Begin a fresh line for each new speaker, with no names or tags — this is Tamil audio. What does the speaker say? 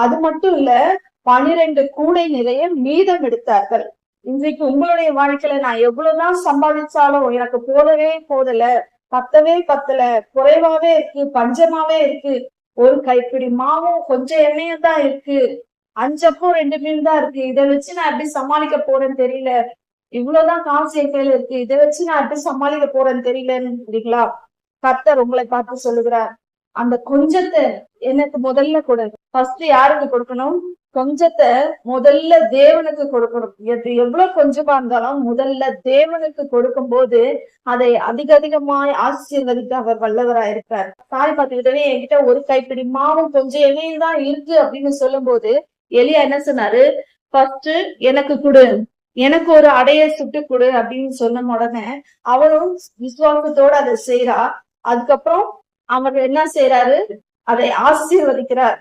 அது மட்டும் இல்ல, 12 கூடை நிறைய மீதம் எடுத்தார்கள். இன்றைக்கு உங்களுடைய வாழ்க்கையில நான் எவ்வளவுதான் சம்பாதிச்சாலும் எனக்கு போதவே போதல, பத்தவே பத்தல, குறைவாவே இருக்கு, பஞ்சமாவே இருக்கு, ஒரு கைப்பிடி மாவும் கொஞ்சம் எண்ணெயும் தான் இருக்கு, 5 அப்பம் 2 மீன் தான் இருக்கு, இதை வச்சு நான் எப்படி சமாளிக்க போறேன்னு தெரியல, இவ்வளவுதான் காசு என் கையில இருக்கு, இதை வச்சு நான் எப்படி சமாளிக்க போறேன்னு தெரியலன்னு கர்த்தர் உங்களை பார்த்து சொல்லுகிறார், அந்த கொஞ்சத்தை எனக்கு முதல்ல கொடு. ஃபர்ஸ்ட் யாருக்கு கொடுக்கணும்? கொஞ்சத்தை முதல்ல தேவனுக்கு கொடுக்கணும். எவ்வளவு கொஞ்சமா இருந்தாலும் முதல்ல தேவனுக்கு கொடுக்கும் போது அதை அதிகமாய் ஆசீர்வதிக்க அவர் வல்லவராயிருக்கார். தாய் பார்த்துக்கிட்டவே என்கிட்ட ஒரு கைப்பிடி மாவும் கொஞ்சம் எண்ணெயும் தான் இருக்கு அப்படின்னு சொல்லும் போது எலியா என்ன சொன்னாரு? ஃபர்ஸ்ட் எனக்கு கொடு, எனக்கு ஒரு அடைய சுட்டு கொடு அப்படின்னு சொன்ன உடனே அவனும் விசுவாசத்தோட அதை செய்யறா. அதுக்கப்புறம் அவர் என்ன செய்யறாரு? அதை ஆசீர்வதிக்கிறார்.